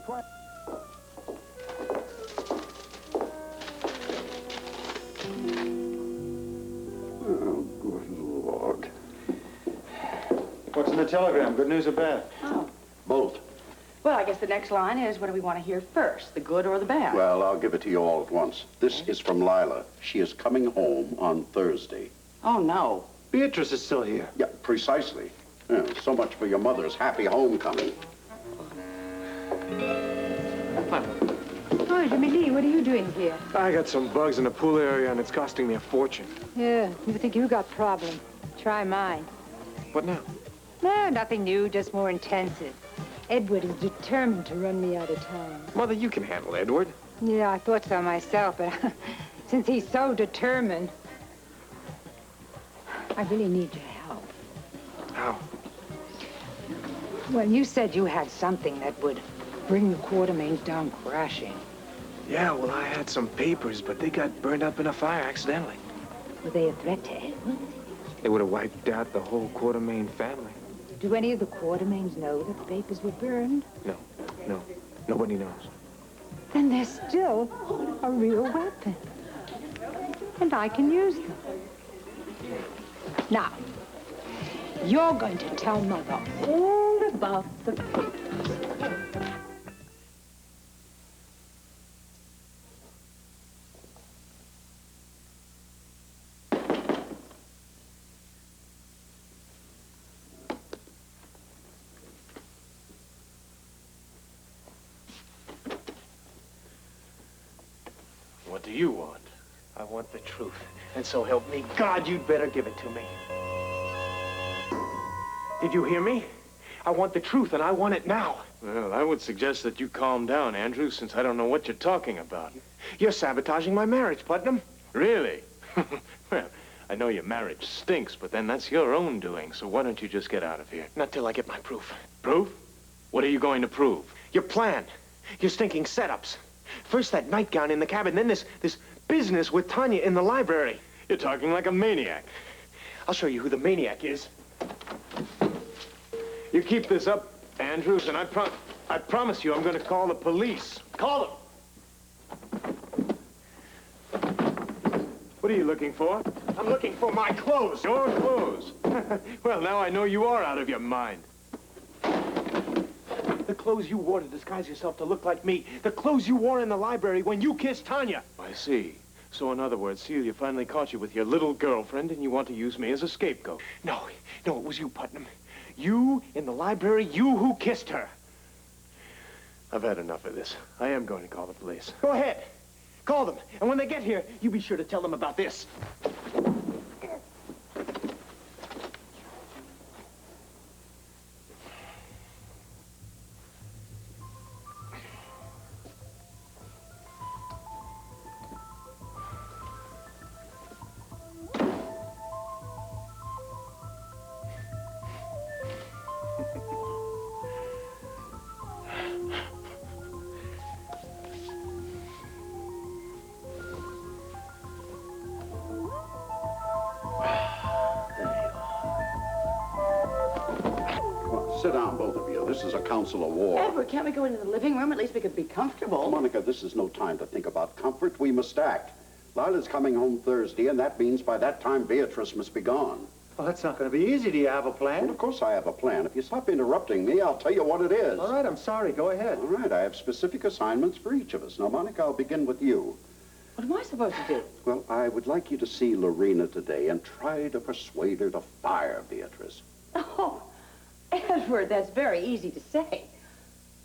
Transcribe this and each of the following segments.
plan. Oh, good Lord. What's in the telegram? Good news or bad? Oh. Both. Well, I guess the next line is, what do we want to hear first, the good or the bad? Well, I'll give it to you all at once. This is from Lila. She is coming home on Thursday. Oh, no. Beatrice is still here. Yeah, precisely. Yeah, so much for your mother's happy homecoming. Oh, Jimmy Lee, what are you doing here? I got some bugs in the pool area, and it's costing me a fortune. Yeah, you think you got problem. Try mine. What now? No, nothing new, just more intensive. Edward is determined to run me out of town. Mother, you can handle Edward. Yeah, I thought so myself, but since he's so determined, I really need your help. How? Well, you said you had something that would bring the Quartermains down crashing. Yeah, well, I had some papers, but they got burned up in a fire accidentally. Were they a threat to Edward? They would have wiped out the whole Quartermain family. Do any of the Quartermains know that the papers were burned? No. Nobody knows. Then they're still a real weapon. And I can use them. Now, you're going to tell Mother all about the papers. What do you want? I want the truth. And so help me God, you'd better give it to me. Did you hear me? I want the truth, and I want it now. Well, I would suggest that you calm down, Andrew, since I don't know what you're talking about. You're sabotaging my marriage, Putnam. Really? Well, I know your marriage stinks, but then that's your own doing, so why don't you just get out of here? Not till I get my proof. Proof? What are you going to prove? Your plan. Your stinking setups. First that nightgown in the cabin, then this business with Tanya in the library. You're talking like a maniac. I'll show you who the maniac is. You keep this up, Andrews, and I promise you I'm going to call the police. Call them. What are you looking for? I'm looking for my clothes. Your clothes? Well, now I know you are out of your mind. The clothes you wore to disguise yourself to look like me. The clothes you wore in the library when you kissed Tanya. I see. So in other words, Celia finally caught you with your little girlfriend and you want to use me as a scapegoat. No, it was you, Putnam. You in the library, you who kissed her. I've had enough of this. I am going to call the police. Go ahead. Call them. And when they get here, you be sure to tell them about this. Sit down, both of you. This is a council of war. Edward, can't we go into the living room? At least we could be comfortable. Monica, this is no time to think about comfort. We must act. Lila's coming home Thursday, and that means by that time Beatrice must be gone. Well, that's not going to be easy. Do you have a plan? Well, of course I have a plan. If you stop interrupting me, I'll tell you what it is. All right, I'm sorry. Go ahead. All right, I have specific assignments for each of us. Now, Monica, I'll begin with you. What am I supposed to do? Well, I would like you to see Lorena today and try to persuade her to fire Beatrice. Oh, Edward, that's very easy to say.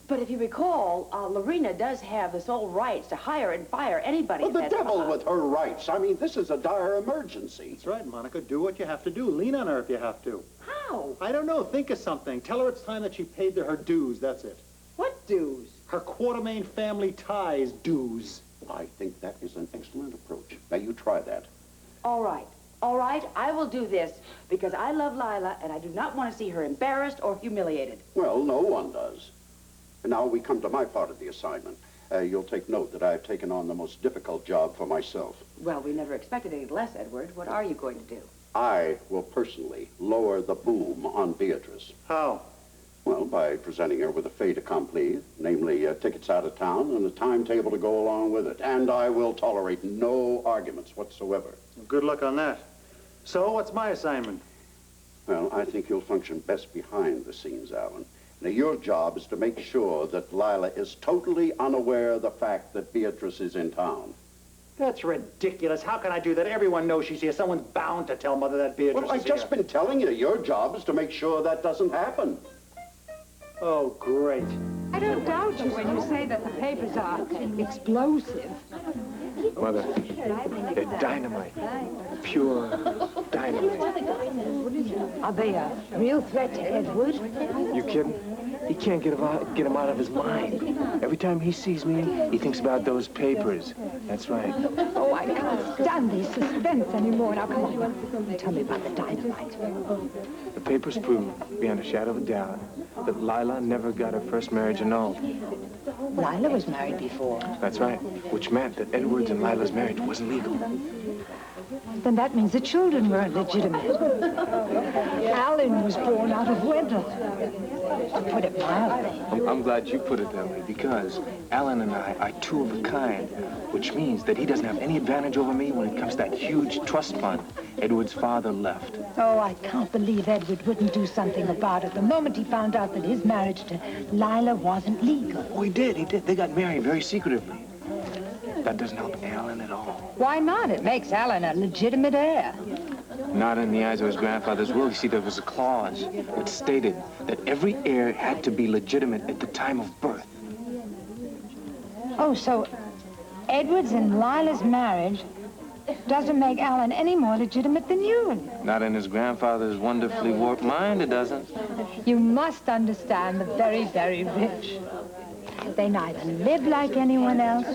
But if you recall, Lorena does have the sole rights to hire and fire anybody. Well, the devil with her rights. I mean, this is a dire emergency. That's right, Monica. Do what you have to do. Lean on her if you have to. How? I don't know. Think of something. Tell her it's time that she paid her dues. That's it. What dues? Her Quartermain family ties dues. I think that is an excellent approach. Now, you try that. All right. All right, I will do this because I love Lila and I do not want to see her embarrassed or humiliated. Well, no one does. And now we come to my part of the assignment. You'll take note that I've taken on the most difficult job for myself. Well, we never expected any less, Edward. What are you going to do? I will personally lower the boom on Beatrice. How? Well, by presenting her with a fait accompli, namely tickets out of town and a timetable to go along with it. And I will tolerate no arguments whatsoever. Good luck on that. So, what's my assignment? Well, I think you'll function best behind the scenes, Alan. Now, your job is to make sure that Lila is totally unaware of the fact that Beatrice is in town. That's ridiculous. How can I do that? Everyone knows she's here. Someone's bound to tell Mother that Beatrice Well, I've is just here. been telling you, your job is to make sure that doesn't happen. Oh, great. I don't doubt you when you say that the papers are explosive. Mother, they're dynamite. Pure dynamite. Are they a real threat to Edward? You kidding? He can't get him out of his mind. Every time he sees me, he thinks about those papers. That's right. Oh, I can't stand this suspense anymore. Now, come on. Tell me about the dynamite. The papers prove, beyond a shadow of a doubt, that Lila never got her first marriage annulled. Lila was married before. That's right, which meant that Edward's and Lila's marriage wasn't legal. Then that means the children weren't legitimate. Alan was born out of wedlock, to put it mildly. I'm glad you put it that way, because Alan and I are two of a kind, which means that he doesn't have any advantage over me when it comes to that huge trust fund Edward's father left. Oh, I can't believe Edward wouldn't do something about it the moment he found out that his marriage to Lila wasn't legal. Oh, he did. They got married very secretively. That doesn't help Alan at all. Why not? It makes Alan a legitimate heir. Not in the eyes of his grandfather's will. You see, there was a clause which stated that every heir had to be legitimate at the time of birth. Oh, so Edward's and Lila's marriage doesn't make Alan any more legitimate than you. Not in his grandfather's wonderfully warped mind, it doesn't. You must understand the very, very rich. They neither live like anyone else,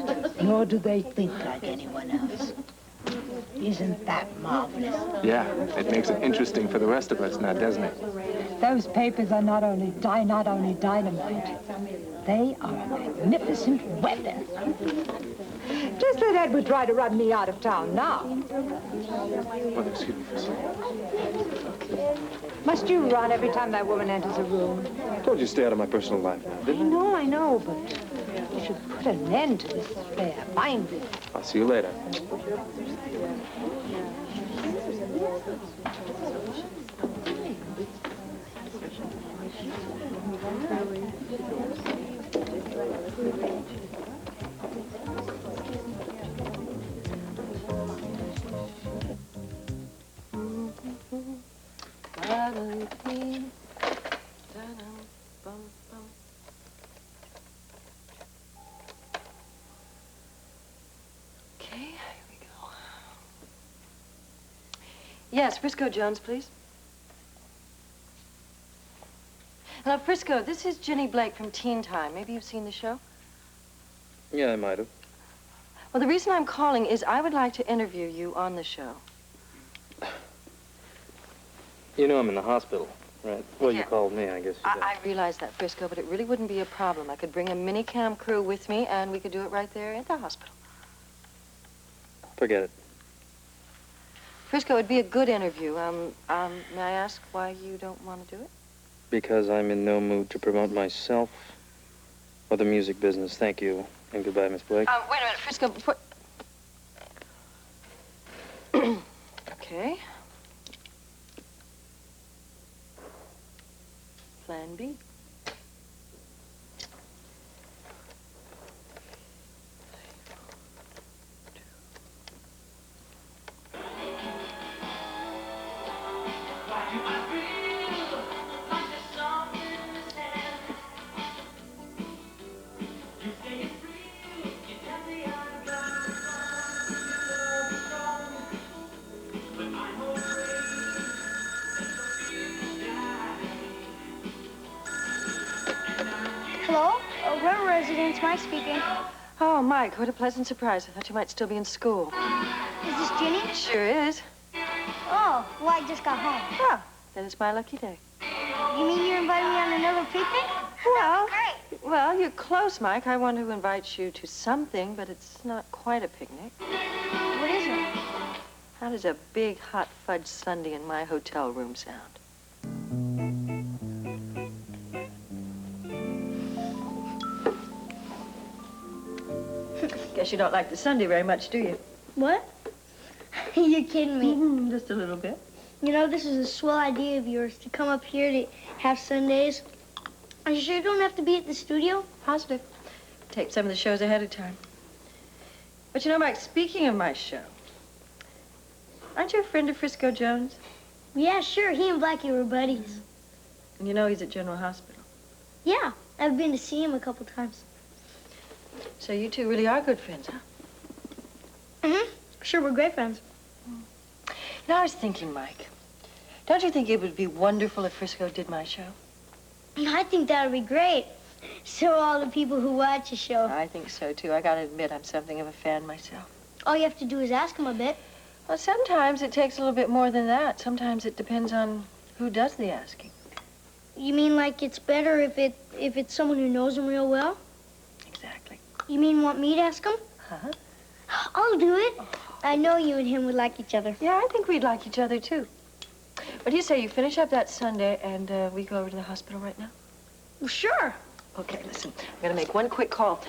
nor do they think like anyone else. Isn't that marvelous? Yeah, it makes it interesting for the rest of us now, doesn't it? Those papers are not only dynamite, they are a magnificent weapon. Just let Edward try to run me out of town now. Mother, excuse me for a second. Must you run every time that woman enters a room? I told you to stay out of my personal life now, didn't I know, but you should put an end to this affair. Mind it. I? I'll see you later. Okay, here we go. Yes, Frisco Jones, please. Hello, Frisco. This is Ginny Blake from Teen Time. Maybe you've seen the show? Yeah, I might have. Well, the reason I'm calling is I would like to interview you on the show. You know I'm in the hospital, right? Well, Yeah. you called me, I guess. I realize that, Frisco, but it really wouldn't be a problem. I could bring a mini-cam crew with me, and we could do it right there at the hospital. Forget it. Frisco, it'd be a good interview. May I ask why you don't want to do it? Because I'm in no mood to promote myself or the music business. Thank you. And goodbye, Miss Blake. Wait a minute, Frisco, before... Okay. Plan B. Hello? River Residence, Mike speaking. Oh, Mike, what a pleasant surprise. I thought you might still be in school. Is this Ginny? Sure is. Oh, well, I just got home. Oh, then it's my lucky day. You mean you're inviting me on another picnic? Well, Great. well, you're close, Mike. I want to invite you to something, but it's not quite a picnic. What is it? How does a big hot fudge sundae in my hotel room sound? Guess you don't like the Sunday very much, do you? What? You're kidding me. Just a little bit. You know, this is a swell idea of yours to come up here to have Sundays. Are you sure you don't have to be at the studio? Positive. Tape some of the shows ahead of time. But you know, Mike, speaking of my show, aren't you a friend of Frisco Jones? Yeah, sure. He and Blackie were buddies. And you know he's at General Hospital. Yeah, I've been to see him a couple times. So you two really are good friends, huh? Mm-hmm. Sure, we're great friends. You know, I was thinking, Mike, don't you think it would be wonderful if Frisco did my show? I think that would be great. So all the people who watch the show. I think so, too. I gotta admit, I'm something of a fan myself. All you have to do is ask him a bit. Well, sometimes it takes a little bit more than that. Sometimes it depends on who does the asking. You mean like it's better if it's someone who knows him real well? Exactly. You mean want me to ask him? Huh? I'll do it. I know you and him would like each other. Yeah, I think we'd like each other, too. What do you say you finish up that Sunday and we go over to the hospital right now? Well, sure. Okay, listen, I'm gonna make one quick call.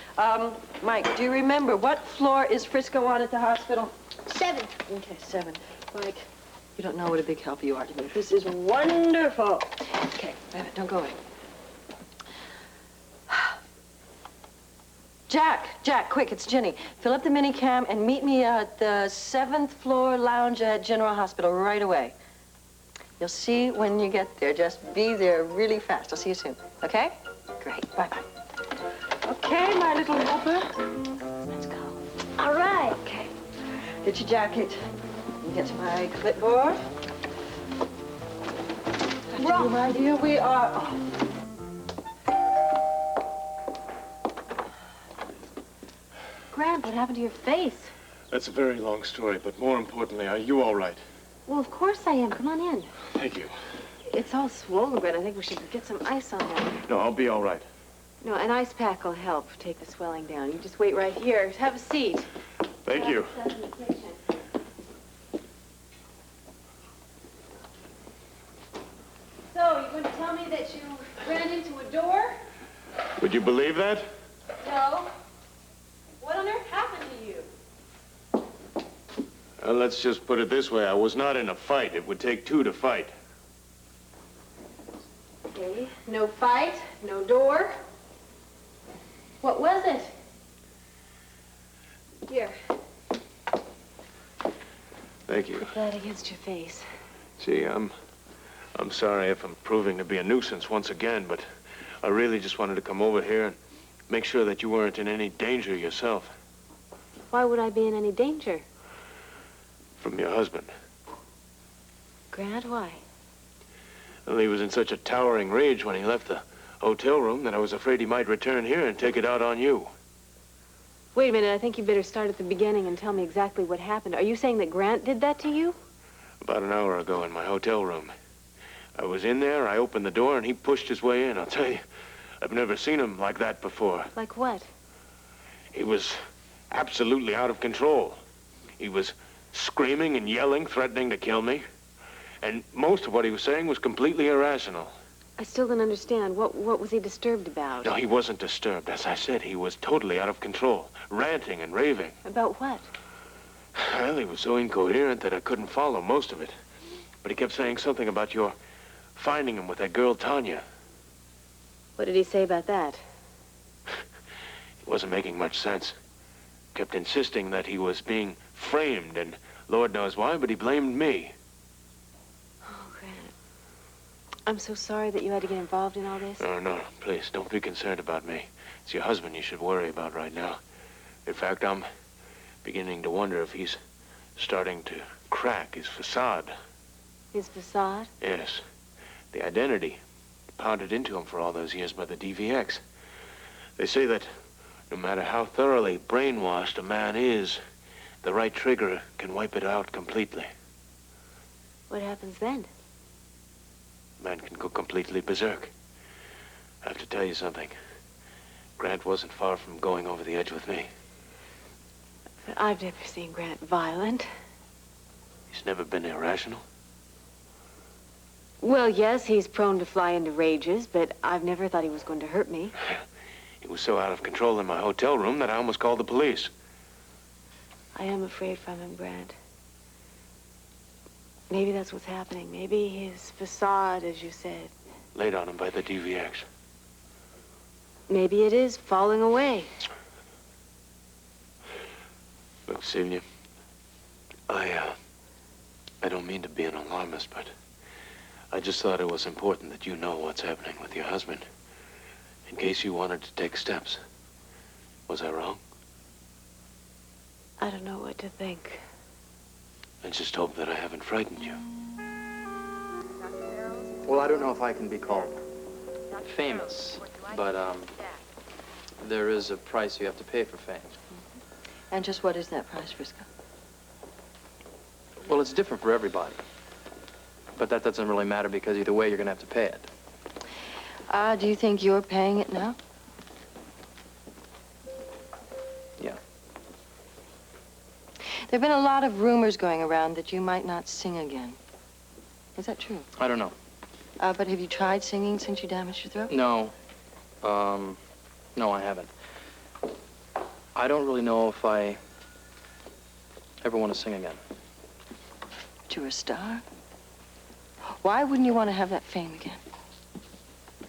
Mike, do you remember what floor is Frisco on at the hospital? 7. Okay, 7. Mike, you don't know what a big help you are to me. This is wonderful. Okay, wait a minute, don't go away. Jack, quick, it's Ginny. Fill up the minicam and meet me at the 7th floor lounge at General Hospital right away. You'll see when you get there. Just be there really fast. I'll see you soon, okay? Great, bye-bye. Okay, my little helper. Let's go. All right. Okay, get your jacket. Get my clipboard. Got you, my dear, we are off. Grant, what happened to your face? That's a very long story, but more importantly, are you all right? Well, of course I am. Come on in. Thank you. It's all swollen, Grant. I think we should get some ice on that. No, I'll be all right. No, an ice pack will help take the swelling down. You just wait right here. Have a seat. Thank you. So, you're going to tell me that you ran into a door? Would you believe that? No. What on earth happened to you? Let's just put it this way. I was not in a fight. It would take 2 to fight. Okay. No fight, no door. What was it? Here. Thank you. Put that against your face. Gee, I'm sorry if I'm proving to be a nuisance once again, but I really just wanted to come over here and make sure that you weren't in any danger yourself. Why would I be in any danger? From your husband. Grant, why? Well, he was in such a towering rage when he left the hotel room that I was afraid he might return here and take it out on you. Wait a minute, I think you better start at the beginning and tell me exactly what happened. Are you saying that Grant did that to you? About an hour ago in my hotel room. I was in there, I opened the door, and he pushed his way in. I'll tell you, I've never seen him like that before. Like what? He was absolutely out of control. He was screaming and yelling, threatening to kill me. And most of what he was saying was completely irrational. I still don't understand. What was he disturbed about? No, he wasn't disturbed. As I said, he was totally out of control, ranting and raving. About what? Well, he was so incoherent that I couldn't follow most of it. But he kept saying something about your finding him with that girl, Tanya. What did he say about that? It wasn't making much sense. Kept insisting that he was being framed, and Lord knows why, but he blamed me. Oh, Grant. I'm so sorry that you had to get involved in all this. No, please, don't be concerned about me. It's your husband you should worry about right now. In fact, I'm beginning to wonder if he's starting to crack his facade. His facade? Yes. The identity pounded into him for all those years by the DVX. They say that no matter how thoroughly brainwashed a man is, the right trigger can wipe it out completely. What happens then? A man can go completely berserk. I have to tell you something. Grant wasn't far from going over the edge with me. But I've never seen Grant violent. He's never been irrational. Well, yes, he's prone to fly into rages, but I've never thought he was going to hurt me. He was so out of control in my hotel room that I almost called the police. I am afraid from him, Grant. Maybe that's what's happening. Maybe his facade, as you said. Laid on him by the DVX. Maybe it is falling away. Look, Celia, I don't mean to be an alarmist, but I just thought it was important that you know what's happening with your husband, in case you wanted to take steps. Was I wrong? I don't know what to think. I just hope that I haven't frightened you. Well, I don't know if I can be called famous, but, there is a price you have to pay for fame. And just what is that price, Frisco? Well, it's different for everybody. But that doesn't really matter because either way, you're gonna have to pay it. Do you think you're paying it now? Yeah. There have been a lot of rumors going around that you might not sing again. Is that true? I don't know. But have you tried singing since you damaged your throat? No. No, I haven't. I don't really know if I ever want to sing again. But you're a star. Why wouldn't you want to have that fame again?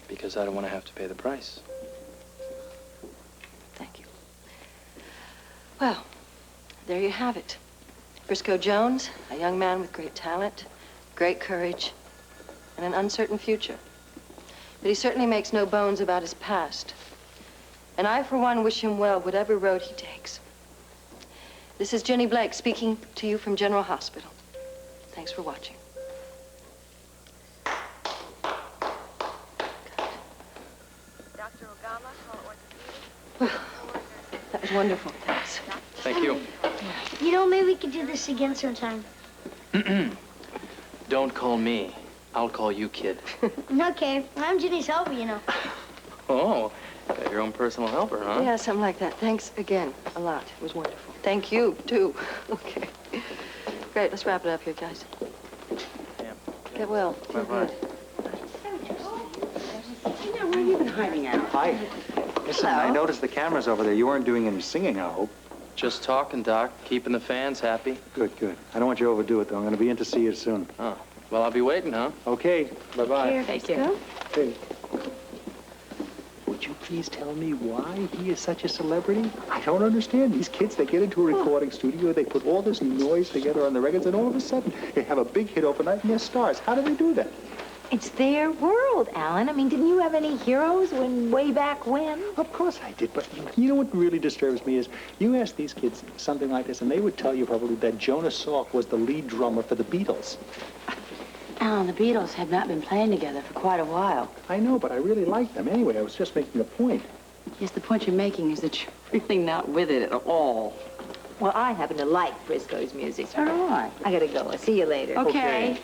Because I don't want to have to pay the price. Thank you. Well, there you have it. Frisco Jones, a young man with great talent, great courage, and an uncertain future. But he certainly makes no bones about his past. And I, for one, wish him well, whatever road he takes. This is Jenny Blake speaking to you from General Hospital. Thanks for watching. Well, that was wonderful. Thanks. Thank you. You know, maybe we could do this again sometime. Don't call me. I'll call you, kid. Okay, I'm Jenny's helper, you know. Oh, got your own personal helper, huh? Yeah, something like that. Thanks again a lot. It was wonderful. Thank you, too. Okay. Great. Let's wrap it up here, guys. Yeah. Get well. Feel Bye-bye. good. Where have you been hiding out? Hi. Listen, Hello. I noticed the cameras over there. You weren't doing any singing, I hope. Just talking, Doc. Keeping the fans happy. Good, good. I don't want you to overdo it, though. I'm going to be in to see you soon. Oh, well, I'll be waiting, huh? Okay. Bye-bye. Thank you. Hey. Would you please tell me why he is such a celebrity? I don't understand. These kids, they get into a recording studio, they put all this noise together on the records, and all of a sudden, they have a big hit overnight, and they're stars. How do they do that? It's their world, Alan. I mean, didn't you have any heroes way back when? Of course I did, but you know what really disturbs me is you ask these kids something like this, and they would tell you probably that Jonas Salk was the lead drummer for the Beatles. Alan, the Beatles had not been playing together for quite a while. I know, but I really like them. Anyway, I was just making a point. Yes, the point you're making is that you're really not with it at all. Well, I happen to like Frisco's music. So do I. I gotta go. I'll see you later. Okay.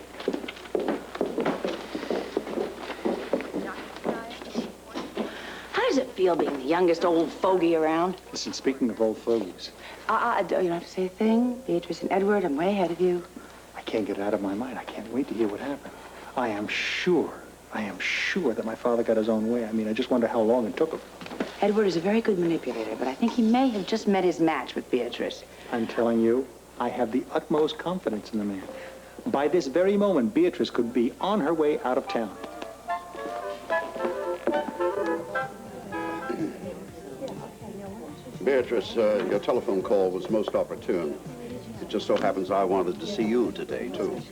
How does it feel being the youngest old fogey around? Listen, speaking of old fogies, You don't have to say a thing. Beatrice and Edward, I'm way ahead of you. I can't get it out of my mind. I can't wait to hear what happened. I am sure that my father got his own way. I mean, I just wonder how long it took him. Edward is a very good manipulator, but I think he may have just met his match with Beatrice. I'm telling you, I have the utmost confidence in the man. By this very moment, Beatrice could be on her way out of town. Beatrice, your telephone call was most opportune. It just so happens I wanted to see you today, too.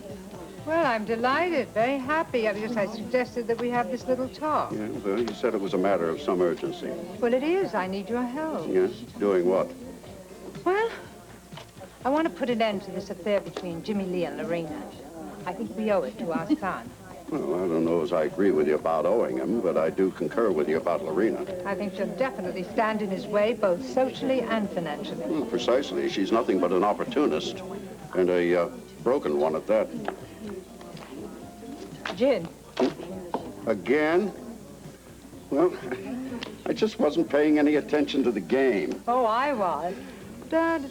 Well, I'm delighted, very happy. I suggested that we have this little talk. Yeah, well, you said it was a matter of some urgency. Well, it is. I need your help. Yes? Doing what? Well, I want to put an end to this affair between Jimmy Lee and Lorena. I think we owe it to our son. Well, I don't know as I agree with you about owing him, but I do concur with you about Lorena. I think she'll definitely stand in his way, both socially and financially. Well, precisely. She's nothing but an opportunist, and a broken one at that. Gin. Again? Well, I just wasn't paying any attention to the game. Oh, I was. That's,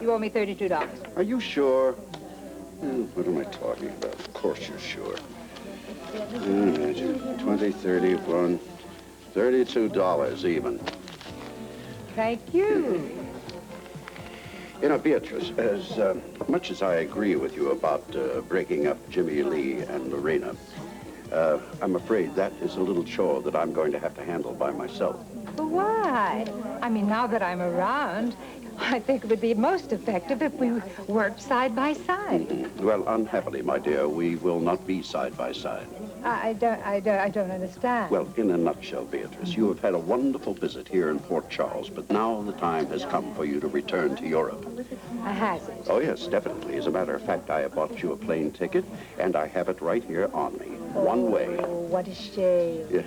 you owe me $32. Are you sure? What am I talking about? Of course you're sure. 20, 30, 1, $32 even. Thank you. You know, Beatrice, as much as I agree with you about breaking up Jimmy Lee and Lorena, I'm afraid that is a little chore that I'm going to have to handle by myself. Why? I mean, now that I'm around, I think it would be most effective if we worked side by side. Well, unhappily, my dear, we will not be side by side. I don't understand. Well, in a nutshell, Beatrice, you have had a wonderful visit here in Port Charles, but now the time has come for you to return to Europe. Has it? Oh, yes, definitely. As a matter of fact, I have bought you a plane ticket, and I have it right here on me. One way. Oh, what a shame. Yeah.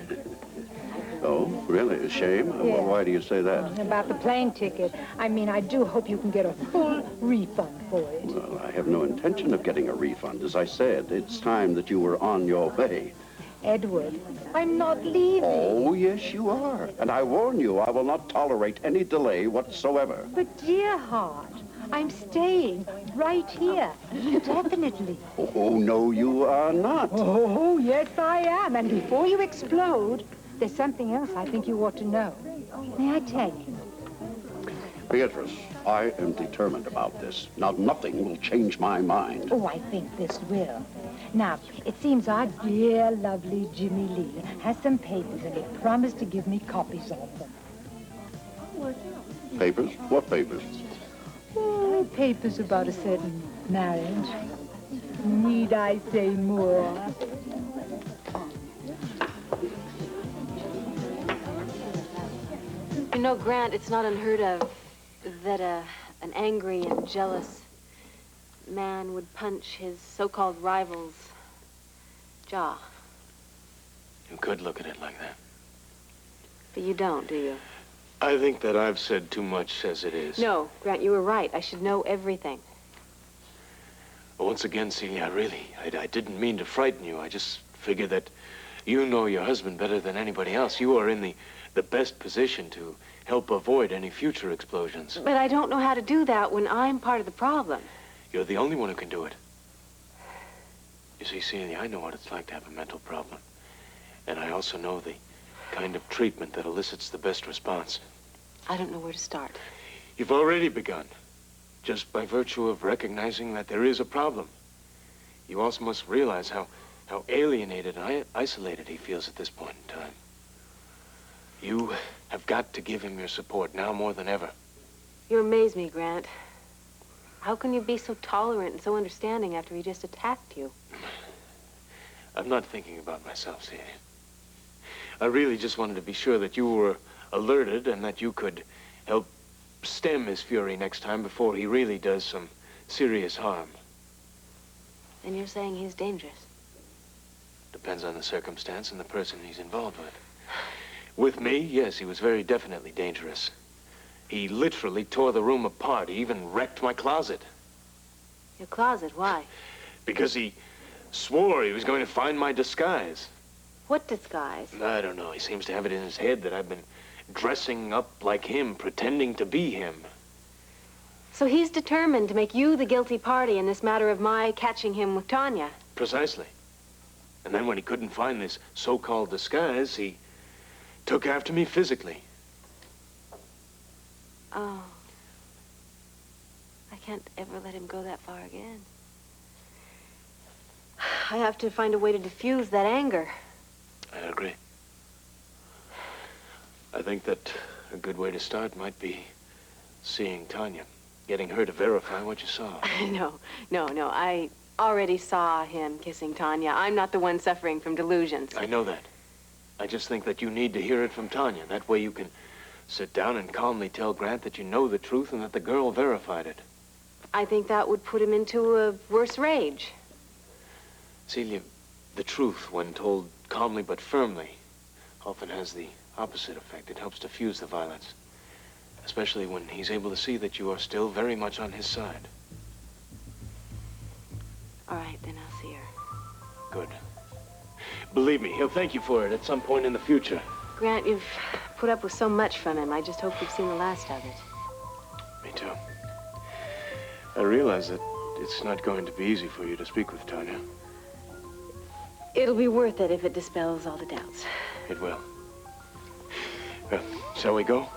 Oh, really? A shame? Yeah. Well, why do you say that? About the plane ticket. I mean, I do hope you can get a full refund for it. Well, I have no intention of getting a refund. As I said, it's time that you were on your way. Edward, I'm not leaving. Oh, yes, you are. And I warn you, I will not tolerate any delay whatsoever. But, dear heart, I'm staying right here, indefinitely. Oh, no, you are not. Oh, yes, I am. And before you explode, there's something else I think you ought to know. May I tell you? Beatrice, I am determined about this. Now, nothing will change my mind. Oh, I think this will. Now, it seems our dear, lovely Jimmy Lee has some papers, and he promised to give me copies of them. Papers? What papers? Oh, papers about a certain marriage. Need I say more? You know, Grant, it's not unheard of that an angry and jealous man would punch his so-called rival's jaw. You could look at it like that. But you don't, do you? I think that I've said too much as it is. No, Grant, you were right. I should know everything. Once again, Celia, I didn't mean to frighten you. I just figured that you know your husband better than anybody else. You are in the best position to help avoid any future explosions. But I don't know how to do that when I'm part of the problem. You're the only one who can do it. You see, Celia, I know what it's like to have a mental problem. And I also know the kind of treatment that elicits the best response. I don't know where to start. You've already begun, just by virtue of recognizing that there is a problem. You also must realize how alienated and isolated he feels at this point in time. You have got to give him your support now more than ever. You amaze me, Grant. How can you be so tolerant and so understanding after he just attacked you? I'm not thinking about myself, Celia. I really just wanted to be sure that you were alerted and that you could help stem his fury next time before he really does some serious harm. And you're saying he's dangerous? Depends on the circumstance and the person he's involved with. With me, yes, he was very definitely dangerous. He literally tore the room apart. He even wrecked my closet. Your closet? Why? Because he swore he was going to find my disguise. What disguise? I don't know. He seems to have it in his head that I've been dressing up like him, pretending to be him. So he's determined to make you the guilty party in this matter of my catching him with Tanya. Precisely. And then when he couldn't find this so-called disguise, he took after me physically. Oh. I can't ever let him go that far again. I have to find a way to diffuse that anger. I agree. I think that a good way to start might be seeing Tanya, getting her to verify what you saw. No. I already saw him kissing Tanya. I'm not the one suffering from delusions. I know that. I just think that you need to hear it from Tanya. That way you can sit down and calmly tell Grant that you know the truth and that the girl verified it. I think that would put him into a worse rage. Celia, the truth, when told calmly but firmly, often has the opposite effect. It helps diffuse the violence, especially when he's able to see that you are still very much on his side. All right, then I'll see her. Good. Believe me, he'll thank you for it at some point in the future. Grant, you've put up with so much from him. I just hope you've seen the last of it. Me too. I realize that it's not going to be easy for you to speak with Tanya. It'll be worth it if it dispels all the doubts. It will. Well, shall we go?